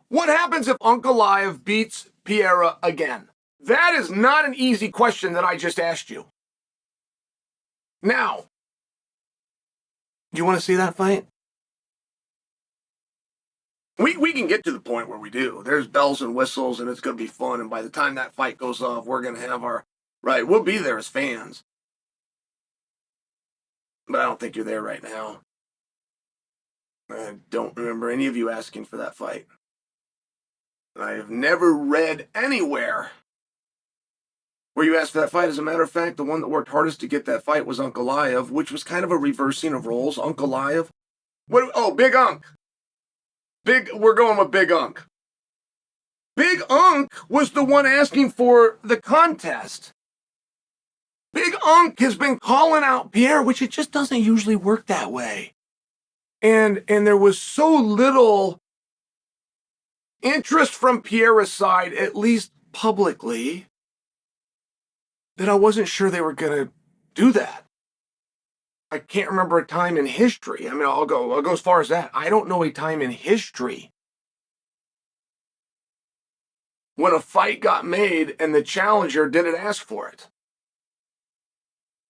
What happens if Ankalaev beats Pereira again? That is not an easy question that I just asked you. Now, do you want to see that fight? We can get to the point where we do. There's bells and whistles, and it's going to be fun. And by the time that fight goes off, we're going to have our, right, we'll be there as fans. But I don't think you're there right now. I don't remember any of you asking for that fight. I have never read anywhere where you asked for that fight. As a matter of fact, the one that worked hardest to get that fight was Ankalaev, which was kind of a reversing of roles. Ankalaev. Big Unk. We're going with Big Unk. Big Unk was the one asking for the contest. Big Unk has been calling out Pierre, which it just doesn't usually work that way. And there was so little interest from Pierre's side, at least publicly, that I wasn't sure they were going to do that. I can't remember a time in history. I mean, I'll go as far as that. I don't know a time in history when a fight got made and the challenger didn't ask for it.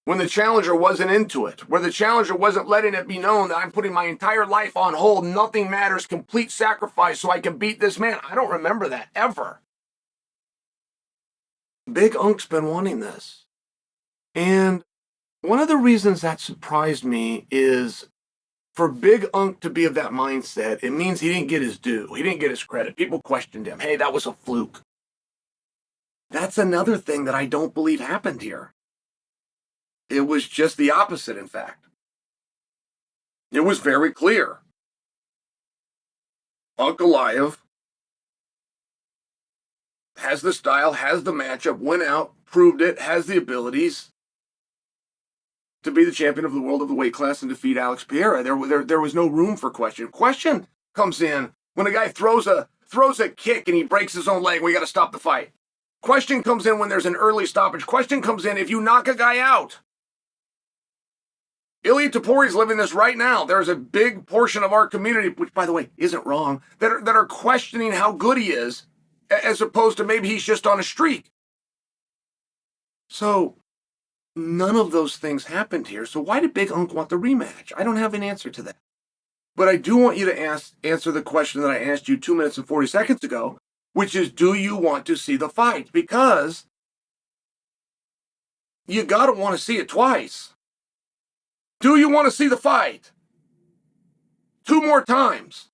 When the challenger wasn't into it, where the challenger wasn't letting it be known that I'm putting my entire life on hold, nothing matters, complete sacrifice so I can beat this man. I don't remember that ever. Big Unk's been wanting this. And one of the reasons that surprised me is for Big Unk to be of that mindset, it means he didn't get his due. He didn't get his credit. People questioned him. Hey, that was a fluke. That's another thing that I don't believe happened here. It was just the opposite, in fact. It was very clear. Ankalaev has the style, has the matchup, went out, proved it, has the abilities to be the champion of the world of the weight class and defeat Alex Pereira. There was no room for question. Question comes in when a guy throws a kick and he breaks his own leg. We got to stop the fight. Question comes in when there's an early stoppage. Question comes in if you knock a guy out. Ilya Tapori's living this right now. There's a big portion of our community, which, by the way, isn't wrong, that are questioning how good he is, as opposed to maybe he's just on a streak. So none of those things happened here. So why did Big Unk want the rematch? I don't have an answer to that. But I do want you to answer the question that I asked you 2 minutes and 40 seconds ago, which is, do you want to see the fight? Because you got to want to see it twice. Do you want to see the fight 2 more times?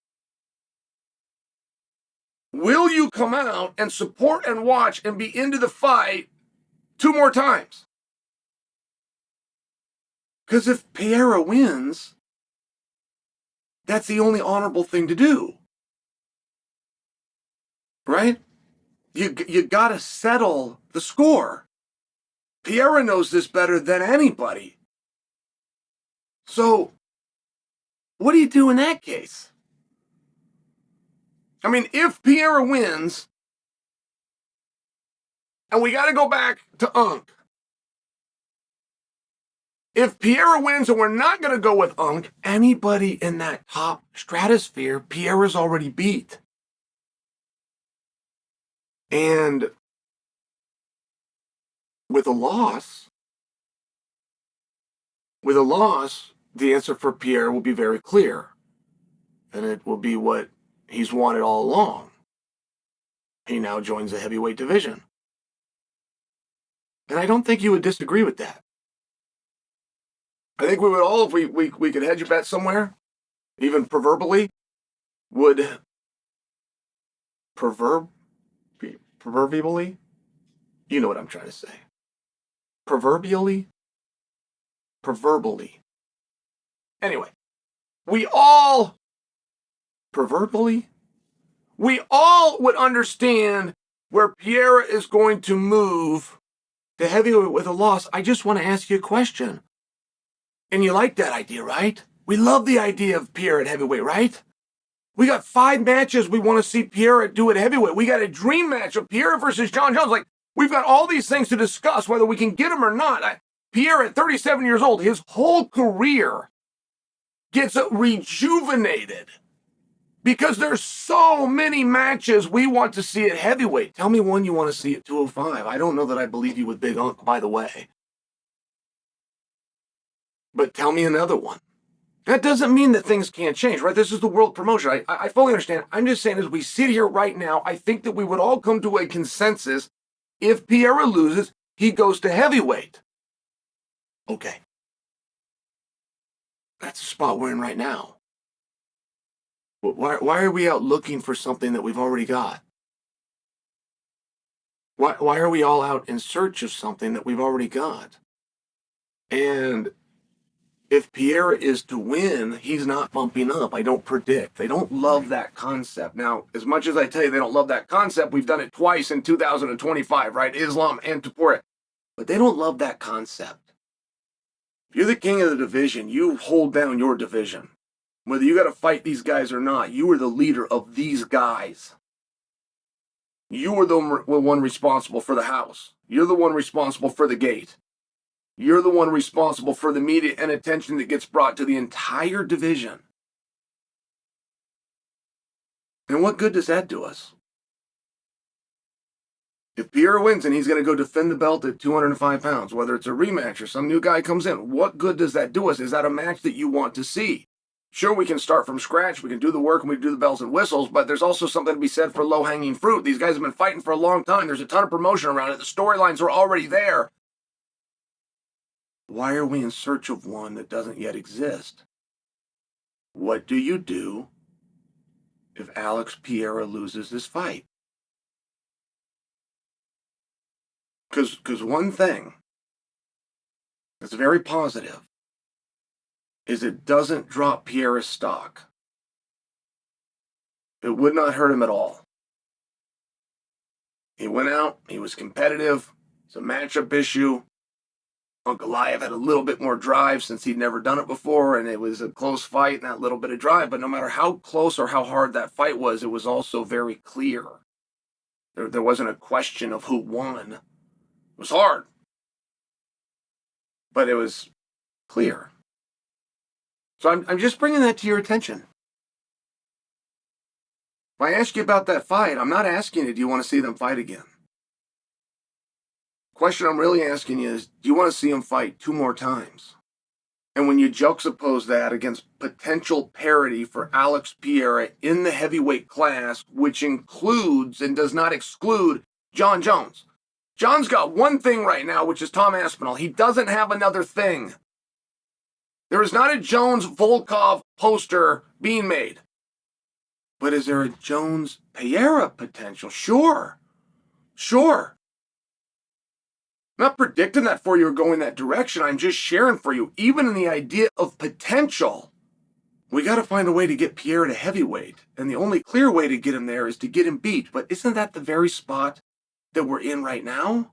Will you come out and support and watch and be into the fight 2 more times? Because if Pereira wins, that's the only honorable thing to do. Right? You got to settle the score. Pereira knows this better than anybody. So, what do you do in that case? I mean, if Pereira wins, and we got to go back to Unk. If Pereira wins and we're not going to go with Unk, anybody in that top stratosphere, Pereira's already beat. And with a loss, the answer for Pierre will be very clear. And it will be what he's wanted all along. He now joins the heavyweight division. And I don't think you would disagree with that. I think we would all, if we could hedge a bet somewhere, even proverbially, would proverbially, you know what I'm trying to say. Proverbially. Anyway, we all would understand where Pereira is going to move to heavyweight with a loss. I just want to ask you a question. And you like that idea, right? We love the idea of Pereira at heavyweight, right? We got 5 matches we want to see Pereira do at heavyweight. We got a dream match of Pereira versus Jon Jones. Like, we've got all these things to discuss, whether we can get him or not. Pereira, at 37 years old, his whole career gets rejuvenated Because there's so many matches we want to see at heavyweight. Tell me one you want to see at 205. I don't know that I believe you with Big Unk, by the way. But tell me another one. That doesn't mean that things can't change, right? This is the world promotion. I fully understand. I'm just saying, as we sit here right now, I think that we would all come to a consensus. If Pereira loses, he goes to heavyweight. Okay. That's the spot we're in right now. Why are we out looking for something that we've already got? Why are we all out in search of something that we've already got? And if Pereira is to win, he's not bumping up. I don't predict. They don't love that concept. Now, as much as I tell you they don't love that concept, we've done it twice in 2025, right? Islam and Topuria. But they don't love that concept. If you're the king of the division, you hold down your division. Whether you got to fight these guys or not, you are the leader of these guys. You are the one responsible for the house. You're the one responsible for the gate. You're the one responsible for the media and attention that gets brought to the entire division. And what good does that do us? If Pereira wins and he's going to go defend the belt at 205 pounds, whether it's a rematch or some new guy comes in, what good does that do us? Is that a match that you want to see? Sure, we can start from scratch, we can do the work, and we can do the bells and whistles, but there's also something to be said for low-hanging fruit. These guys have been fighting for a long time. There's a ton of promotion around it. The storylines are already there. Why are we in search of one that doesn't yet exist? What do you do if Alex Pereira loses this fight? Because one thing that's very positive is it doesn't drop Pereira's stock. It would not hurt him at all. He went out, he was competitive, it's a matchup issue. Ankalaev had a little bit more drive since he'd never done it before, and it was a close fight and that little bit of drive, but no matter how close or how hard that fight was, it was also very clear. There wasn't a question of who won. It was hard, but it was clear. So I'm just bringing that to your attention. If I ask you about that fight, I'm not asking you, do you want to see them fight again? The question I'm really asking you is, do you want to see them fight 2 more times? And when you juxtapose that against potential parity for Alex Pereira in the heavyweight class, which includes and does not exclude Jon Jones. Jon's got one thing right now, which is Tom Aspinall. He doesn't have another thing. There is not a Jones-Volkov poster being made. But is there a Jones-Pereira potential? Sure. I'm not predicting that for you or going that direction. I'm just sharing for you. Even in the idea of potential, we got to find a way to get Pereira to heavyweight. And the only clear way to get him there is to get him beat. But isn't that the very spot that we're in right now?